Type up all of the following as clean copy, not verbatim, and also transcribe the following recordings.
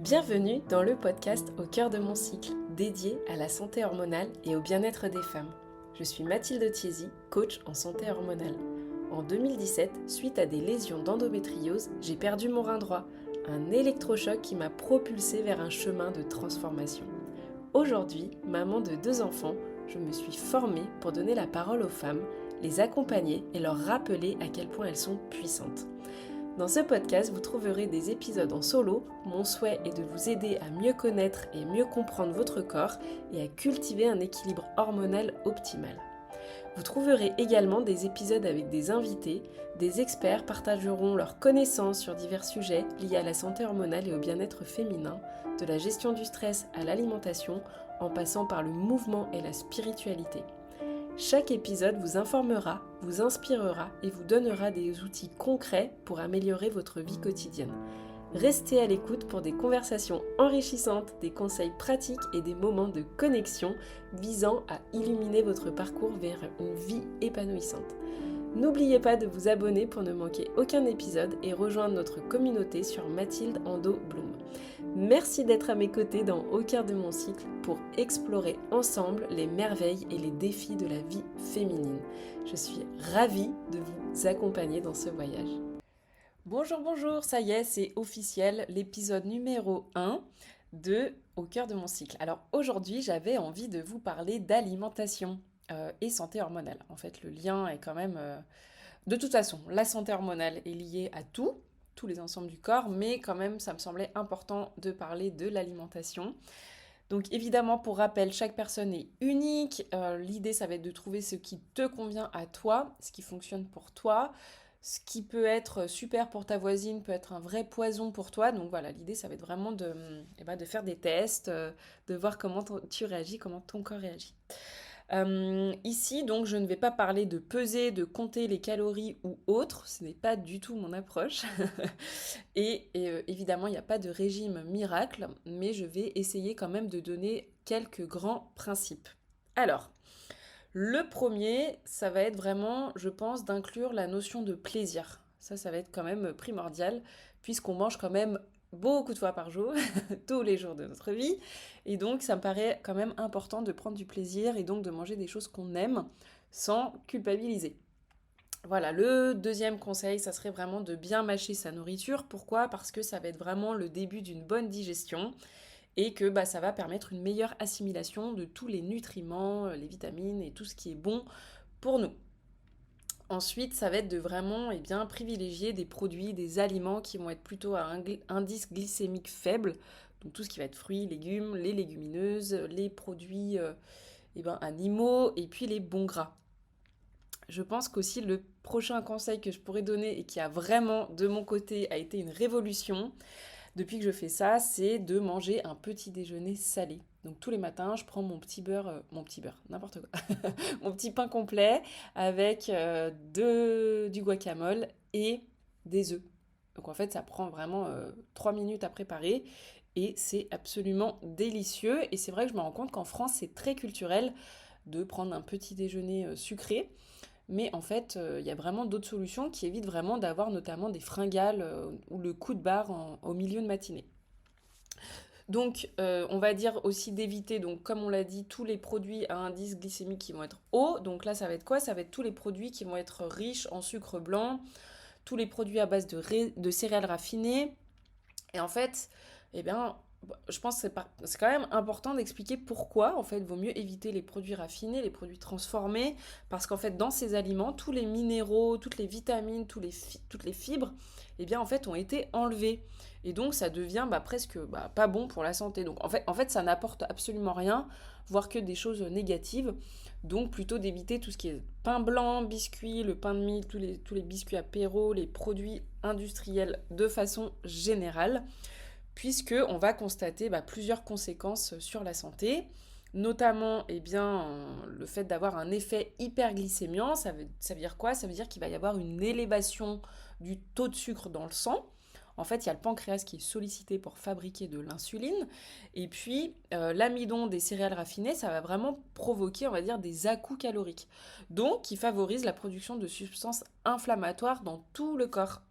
Bienvenue dans le podcast Au cœur de mon cycle, dédié à la santé hormonale et au bien-être des femmes. Je suis Mathilde Thiésy, coach en santé hormonale. En 2017, suite à des lésions d'endométriose, j'ai perdu mon rein droit, un électrochoc qui m'a propulsée vers un chemin de transformation. Aujourd'hui, maman de 2 enfants, je me suis formée pour donner la parole aux femmes, les accompagner et leur rappeler à quel point elles sont puissantes. Dans ce podcast, vous trouverez des épisodes en solo. Mon souhait est de vous aider à mieux connaître et mieux comprendre votre corps et à cultiver un équilibre hormonal optimal. Vous trouverez également des épisodes avec des invités. Des experts partageront leurs connaissances sur divers sujets liés à la santé hormonale et au bien-être féminin, de la gestion du stress à l'alimentation, en passant par le mouvement et la spiritualité. Chaque épisode vous informera, vous inspirera et vous donnera des outils concrets pour améliorer votre vie quotidienne. Restez à l'écoute pour des conversations enrichissantes, des conseils pratiques et des moments de connexion visant à illuminer votre parcours vers une vie épanouissante. N'oubliez pas de vous abonner pour ne manquer aucun épisode et rejoindre notre communauté sur Mathilde Ando Bloom. Merci d'être à mes côtés dans Au cœur de mon cycle pour explorer ensemble les merveilles et les défis de la vie féminine. Je suis ravie de vous accompagner dans ce voyage. Bonjour, ça y est, c'est officiel, l'épisode numéro 1 de Au cœur de mon cycle. Alors aujourd'hui, j'avais envie de vous parler d'alimentation et santé hormonale. En fait, le lien est quand même... De toute façon, la santé hormonale est liée à tous les ensembles du corps, mais quand même, ça me semblait important de parler de l'alimentation. Donc évidemment, pour rappel, chaque personne est unique. L'idée, ça va être de trouver ce qui te convient à toi, ce qui fonctionne pour toi. Ce qui peut être super pour ta voisine peut être un vrai poison pour toi. Donc voilà, l'idée, ça va être vraiment de faire des tests, de voir comment tu réagis, comment ton corps réagit. Ici, donc, je ne vais pas parler de peser, de compter les calories ou autre. Ce n'est pas du tout mon approche. Et évidemment, il n'y a pas de régime miracle, mais je vais essayer quand même de donner quelques grands principes. Alors, le premier, ça va être vraiment, je pense, d'inclure la notion de plaisir. Ça va être quand même primordial, puisqu'on mange quand même beaucoup de fois par jour, tous les jours de notre vie. Et donc, ça me paraît quand même important de prendre du plaisir et donc de manger des choses qu'on aime sans culpabiliser. Voilà, le deuxième conseil, ça serait vraiment de bien mâcher sa nourriture. Pourquoi? Parce que ça va être vraiment le début d'une bonne digestion et que ça va permettre une meilleure assimilation de tous les nutriments, les vitamines et tout ce qui est bon pour nous. Ensuite, ça va être de vraiment privilégier des produits, des aliments qui vont être plutôt à indice glycémique faible, donc tout ce qui va être fruits, légumes, les légumineuses, les produits animaux et puis les bons gras. Je pense qu'aussi le prochain conseil que je pourrais donner et qui a vraiment de mon côté a été une révolution, depuis que je fais ça, c'est de manger un petit déjeuner salé. Donc tous les matins, je prends mon petit beurre, n'importe quoi, mon petit pain complet avec du guacamole et des œufs. Donc en fait, ça prend vraiment 3 minutes à préparer et c'est absolument délicieux. Et c'est vrai que je me rends compte qu'en France, c'est très culturel de prendre un petit déjeuner sucré. Mais en fait, il y a vraiment d'autres solutions qui évitent vraiment d'avoir notamment des fringales ou le coup de barre au milieu de matinée. Donc, on va dire aussi d'éviter, donc comme on l'a dit, tous les produits à indice glycémique qui vont être hauts. Donc là, ça va être quoi? Ça va être tous les produits qui vont être riches en sucre blanc, tous les produits à base de céréales raffinées. Et en fait, eh bien, je pense que c'est quand même important d'expliquer pourquoi, en fait, il vaut mieux éviter les produits raffinés, les produits transformés, parce qu'en fait, dans ces aliments, tous les minéraux, toutes les vitamines, toutes les fibres, eh bien, en fait, ont été enlevés. Et donc, ça devient presque pas bon pour la santé. Donc, en fait, ça n'apporte absolument rien, voire que des choses négatives. Donc, plutôt d'éviter tout ce qui est pain blanc, biscuits, le pain de mie, tous les biscuits apéro, les produits industriels de façon générale, puisque on va constater plusieurs conséquences sur la santé, notamment le fait d'avoir un effet hyperglycémiant. Ça veut dire quoi? Ça veut dire qu'il va y avoir une élévation du taux de sucre dans le sang. En fait, il y a le pancréas qui est sollicité pour fabriquer de l'insuline. Et puis, l'amidon des céréales raffinées, ça va vraiment provoquer, on va dire, des à-coups caloriques. Donc, qui favorise la production de substances inflammatoires dans tout le corps.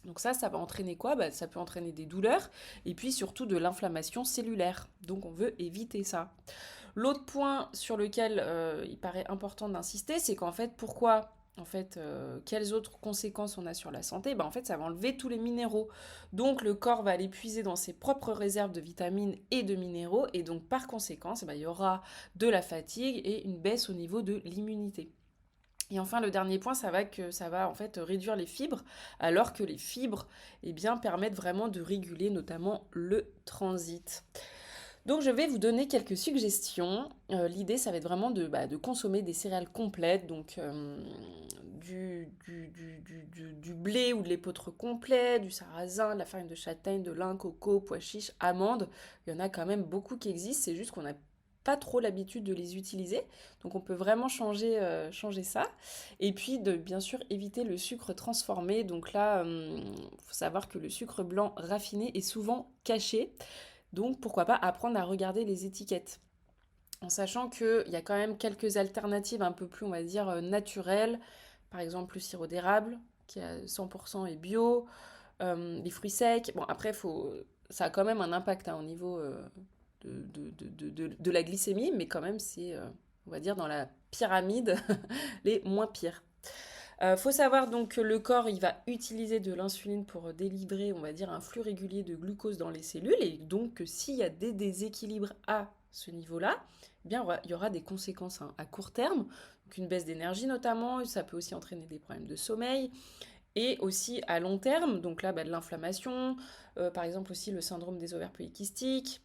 Donc ça va entraîner quoi? Ça peut entraîner des douleurs et puis surtout de l'inflammation cellulaire. Donc on veut éviter ça. L'autre point sur lequel il paraît important d'insister, c'est qu'en fait, pourquoi quelles autres conséquences on a sur la santé? En fait, ça va enlever tous les minéraux. Donc, le corps va aller puiser dans ses propres réserves de vitamines et de minéraux. Et donc, par conséquent, il y aura de la fatigue et une baisse au niveau de l'immunité. Et enfin, le dernier point, ça va en fait réduire les fibres, alors que les fibres, permettent vraiment de réguler notamment le transit. Donc je vais vous donner quelques suggestions. L'idée, ça va être vraiment de consommer des céréales complètes, donc du blé ou de l'épeautre complet, du sarrasin, de la farine de châtaigne, de lin, coco, pois chiches, amandes. Il y en a quand même beaucoup qui existent, c'est juste qu'on n'a pas trop l'habitude de les utiliser. Donc on peut vraiment changer ça. Et puis de bien sûr éviter le sucre transformé. Donc là, faut savoir que le sucre blanc raffiné est souvent caché. Donc pourquoi pas apprendre à regarder les étiquettes. En sachant qu'il y a quand même quelques alternatives un peu plus, on va dire, naturelles. Par exemple, le sirop d'érable, qui à 100% est bio. Les fruits secs. Bon, après, ça a quand même un impact au niveau de la glycémie, mais quand même, c'est, on va dire, dans la pyramide, les moins pires. Faut savoir donc que le corps il va utiliser de l'insuline pour délivrer, on va dire, un flux régulier de glucose dans les cellules et donc que s'il y a des déséquilibres à ce niveau-là, il y aura des conséquences à court terme, donc une baisse d'énergie notamment, ça peut aussi entraîner des problèmes de sommeil et aussi à long terme, donc là de l'inflammation, par exemple aussi le syndrome des ovaires polykystiques.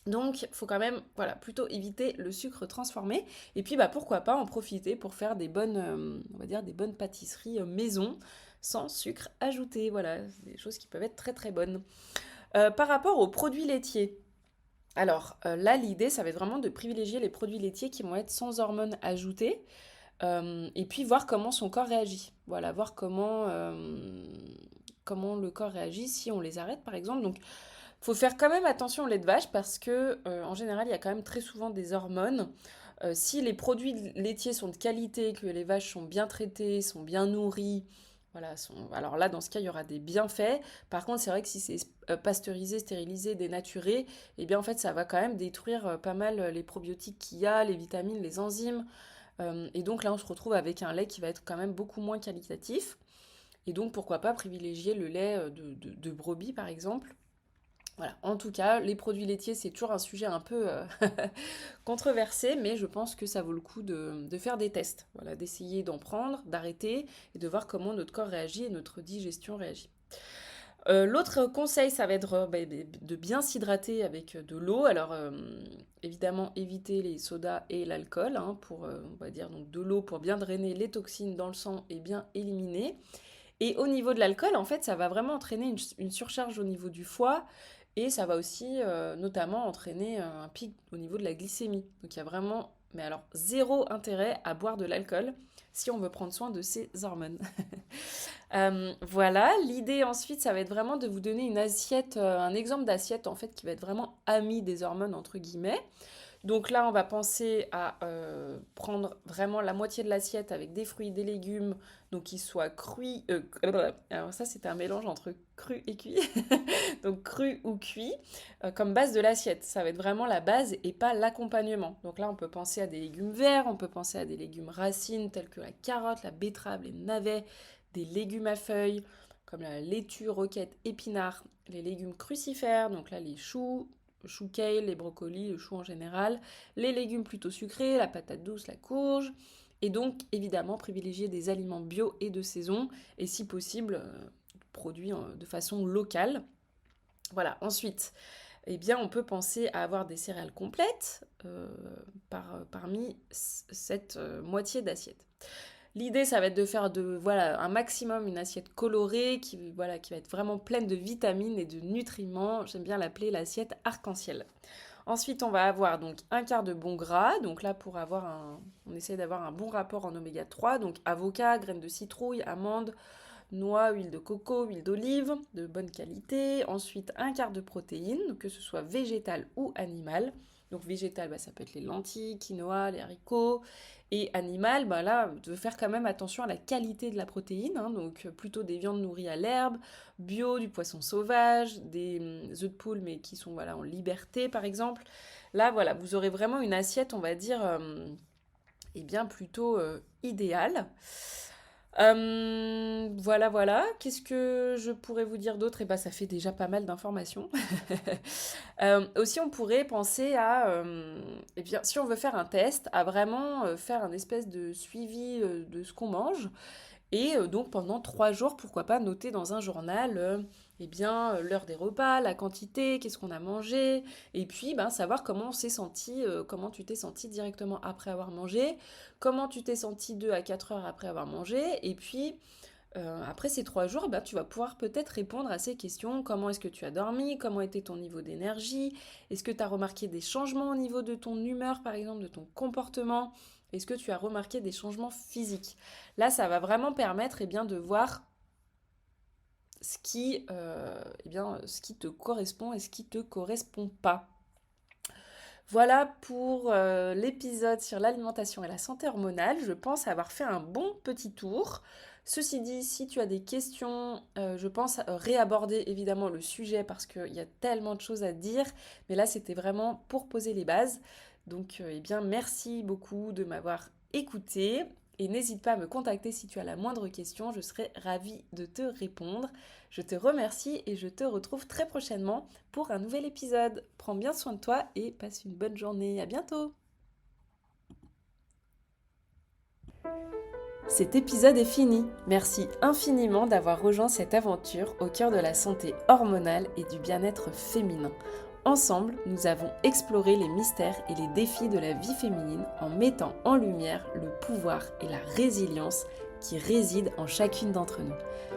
Donc, il faut quand même, voilà, plutôt éviter le sucre transformé. Et puis, pourquoi pas en profiter pour faire des bonnes, on va dire, des bonnes pâtisseries maison, sans sucre ajouté. Voilà, c'est des choses qui peuvent être très très bonnes. Par rapport aux produits laitiers, alors là, l'idée, ça va être vraiment de privilégier les produits laitiers qui vont être sans hormones ajoutées. Et puis voir comment son corps réagit. Voilà, voir comment le corps réagit si on les arrête, par exemple. Donc, faut faire quand même attention au lait de vache parce que en général, il y a quand même très souvent des hormones. Si les produits laitiers sont de qualité, que les vaches sont bien traitées, sont bien nourries, voilà, alors là, dans ce cas, il y aura des bienfaits. Par contre, c'est vrai que si c'est pasteurisé, stérilisé, dénaturé, en fait, ça va quand même détruire pas mal les probiotiques qu'il y a, les vitamines, les enzymes. Et donc là, on se retrouve avec un lait qui va être quand même beaucoup moins qualitatif. Et donc, pourquoi pas privilégier le lait de brebis, par exemple. Voilà, en tout cas, les produits laitiers, c'est toujours un sujet un peu controversé, mais je pense que ça vaut le coup de faire des tests. Voilà, d'essayer d'en prendre, d'arrêter et de voir comment notre corps réagit et notre digestion réagit. L'autre conseil, ça va être de bien s'hydrater avec de l'eau. Alors, évidemment, éviter les sodas et l'alcool, pour, on va dire, donc de l'eau pour bien drainer les toxines dans le sang et bien éliminer. Et au niveau de l'alcool, en fait, ça va vraiment entraîner une surcharge au niveau du foie et ça va aussi notamment entraîner un pic au niveau de la glycémie. Donc il y a vraiment, mais alors, zéro intérêt à boire de l'alcool si on veut prendre soin de ses hormones. Voilà, l'idée ensuite, ça va être vraiment de vous donner une assiette, un exemple d'assiette en fait qui va être vraiment amie des hormones entre guillemets. Donc là, on va penser à prendre vraiment la moitié de l'assiette avec des fruits, des légumes, donc qui soient crus. Alors ça, c'est un mélange entre cru et cuit. Donc cru ou cuit, comme base de l'assiette. Ça va être vraiment la base et pas l'accompagnement. Donc là, on peut penser à des légumes verts, on peut penser à des légumes racines tels que la carotte, la betterave, les navets, des légumes à feuilles comme la laitue, roquette, épinards, les légumes crucifères, donc là les choux, le chou kale, les brocolis, le chou en général, les légumes plutôt sucrés, la patate douce, la courge, et donc évidemment privilégier des aliments bio et de saison, et si possible produits de façon locale. Voilà, ensuite, on peut penser à avoir des céréales complètes parmi cette moitié d'assiette. L'idée, ça va être de faire un maximum une assiette colorée qui va être vraiment pleine de vitamines et de nutriments. J'aime bien l'appeler l'assiette arc-en-ciel. Ensuite, on va avoir donc un quart de bon gras. Donc là, on essaie d'avoir un bon rapport en oméga 3. Donc avocat, graines de citrouille, amandes, noix, huile de coco, huile d'olive de bonne qualité. Ensuite, un quart de protéines, que ce soit végétale ou animale. Donc végétal, ça peut être les lentilles, quinoa, les haricots. Et animal, là, de faire quand même attention à la qualité de la protéine, hein, donc plutôt des viandes nourries à l'herbe, bio, du poisson sauvage, des œufs de poule, mais qui sont voilà, en liberté, par exemple. Là, voilà, vous aurez vraiment une assiette, on va dire, plutôt idéale. Voilà, voilà. Qu'est-ce que je pourrais vous dire d'autre? Ça fait déjà pas mal d'informations. Aussi, on pourrait penser à, si on veut faire un test, à vraiment faire un espèce de suivi de ce qu'on mange. Et donc pendant 3 jours, pourquoi pas noter dans un journal l'heure des repas, la quantité, qu'est-ce qu'on a mangé, et puis savoir comment on s'est senti, comment tu t'es senti directement après avoir mangé, comment tu t'es senti 2 à 4 heures après avoir mangé, et puis après ces 3 jours, tu vas pouvoir peut-être répondre à ces questions. Comment est-ce que tu as dormi? Comment était ton niveau d'énergie? Est-ce que tu as remarqué des changements au niveau de ton humeur, par exemple, de ton comportement? Est-ce que tu as remarqué des changements physiques? Là, ça va vraiment permettre de voir ce qui te correspond et ce qui te correspond pas. Voilà pour l'épisode sur l'alimentation et la santé hormonale. Je pense avoir fait un bon petit tour. Ceci dit, si tu as des questions, je pense réaborder évidemment le sujet parce qu'il y a tellement de choses à dire. Mais là, c'était vraiment pour poser les bases. Donc, merci beaucoup de m'avoir écouté. Et n'hésite pas à me contacter si tu as la moindre question. Je serai ravie de te répondre. Je te remercie et je te retrouve très prochainement pour un nouvel épisode. Prends bien soin de toi et passe une bonne journée. À bientôt! Cet épisode est fini. Merci infiniment d'avoir rejoint cette aventure au cœur de la santé hormonale et du bien-être féminin. Ensemble, nous avons exploré les mystères et les défis de la vie féminine en mettant en lumière le pouvoir et la résilience qui résident en chacune d'entre nous.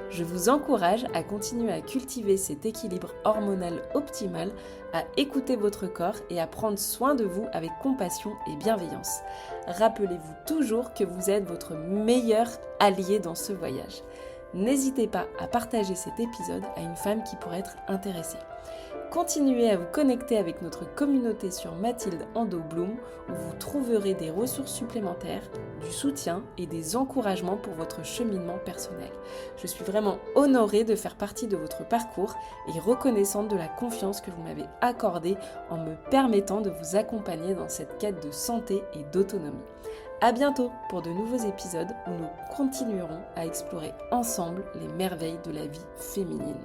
Je vous encourage à continuer à cultiver cet équilibre hormonal optimal, à écouter votre corps et à prendre soin de vous avec compassion et bienveillance. Rappelez-vous toujours que vous êtes votre meilleur allié dans ce voyage. N'hésitez pas à partager cet épisode à une femme qui pourrait être intéressée. Continuez à vous connecter avec notre communauté sur Mathilde Ando Bloom où vous trouverez des ressources supplémentaires, du soutien et des encouragements pour votre cheminement personnel. Je suis vraiment honorée de faire partie de votre parcours et reconnaissante de la confiance que vous m'avez accordée en me permettant de vous accompagner dans cette quête de santé et d'autonomie. À bientôt pour de nouveaux épisodes où nous continuerons à explorer ensemble les merveilles de la vie féminine.